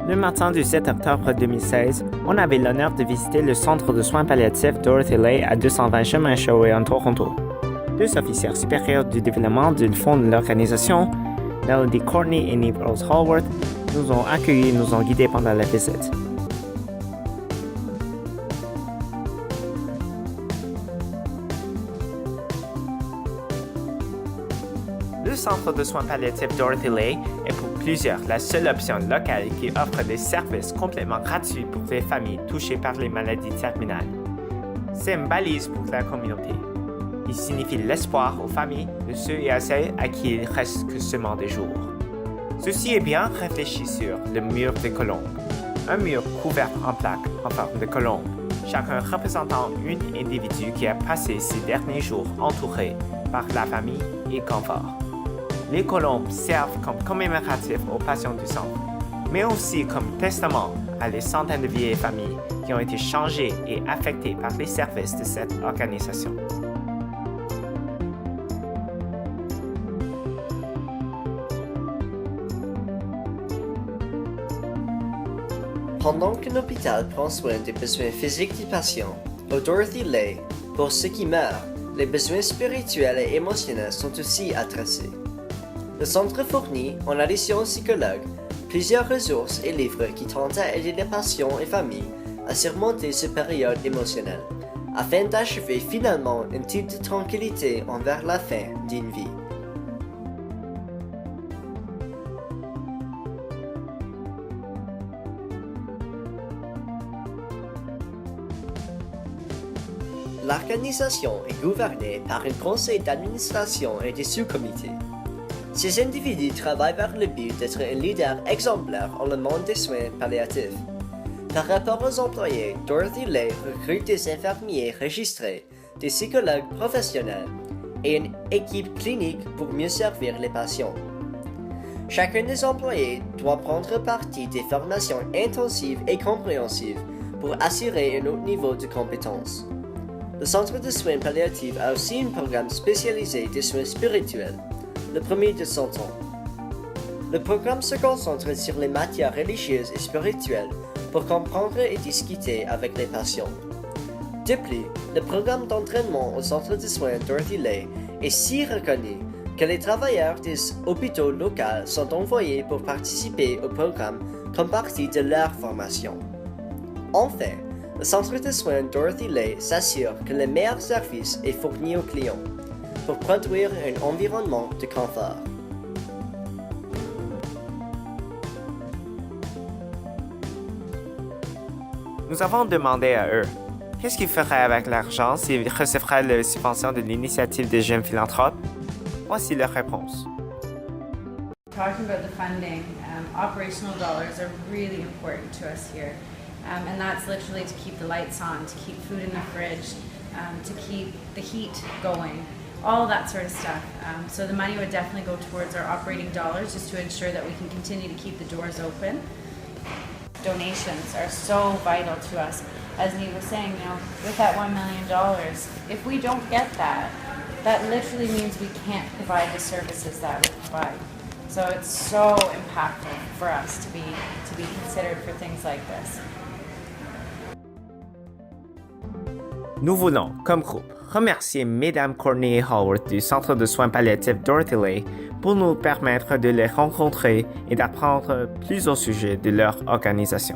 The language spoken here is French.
Le matin du 7 octobre 2016, on avait l'honneur de visiter le centre de soins palliatifs Dorothy Lay à 220 Chemin Chauvet en Toronto. Deux officières supérieures du développement du fond de l'organisation, Melody Courtney et Nick Rose Hallworth, nous ont accueillis et nous ont guidés pendant la visite. Le centre de soins palliatifs Dorothy Lay est pour plusieurs la seule option locale qui offre des services complètement gratuits pour les familles touchées par les maladies terminales. C'est une balise pour la communauté. Il signifie l'espoir aux familles de ceux et à celles à qui il reste que seulement des jours. Ceci est bien réfléchi sur le mur des colombes. Un mur couvert en plaques en forme de colombe, chacun représentant un individu qui a passé ses derniers jours entouré par la famille et confort. Les colombes servent comme commémoratifs aux patients du centre, mais aussi comme testament à les centaines de vieilles familles qui ont été changées et affectées par les services de cette organisation. Pendant qu'un hôpital prend soin des besoins physiques des patients, au Dorothy Lay, pour ceux qui meurent, les besoins spirituels et émotionnels sont aussi adressés. Le centre fournit, en addition aux psychologues, plusieurs ressources et livres qui tentent à aider les patients et familles à surmonter ces périodes émotionnelles, afin d'achever finalement un type de tranquillité envers la fin d'une vie. L'organisation est gouvernée par un conseil d'administration et des sous-comités. Ces individus travaillent vers le but d'être un leader exemplaire en le monde des soins palliatifs. Par rapport aux employés, Dorothy Lay recrute des infirmiers registrés, des psychologues professionnels et une équipe clinique pour mieux servir les patients. Chacun des employés doit prendre partie des formations intensives et compréhensives pour assurer un haut niveau de compétence. Le centre de soins palliatifs a aussi un programme spécialisé de soins spirituels, le premier de son temps. Le programme se concentre sur les matières religieuses et spirituelles pour comprendre et discuter avec les patients. De plus, le programme d'entraînement au centre de soins Dorothy Lay est si reconnu que les travailleurs des hôpitaux locaux sont envoyés pour participer au programme comme partie de leur formation. Enfin, le centre de soins Dorothy Lay s'assure que le meilleur service est fourni aux clients pour produire un environnement de confort. Nous avons demandé à eux qu'est-ce qu'ils feraient avec l'argent s'ils recevraient la subvention de l'initiative des jeunes philanthropes. Voici leur réponse. Talking about the funding, operational dollars are really important to us here. And that's literally to keep the lights on, to keep food in the fridge, to keep the heat going, all that sort of stuff. So the money would definitely go towards our operating dollars just to ensure that we can continue to keep the doors open. Donations are so vital to us. As Neve was saying, with that $1 million, if we don't get that, that literally means we can't provide the services that we provide. So it's so impactful for us to be considered for things like this. Nous voulons, comme groupe, remercier Mesdames Courtney et Hallworth du Centre de soins palliatifs Dorothy Lay pour nous permettre de les rencontrer et d'apprendre plus au sujet de leur organisation.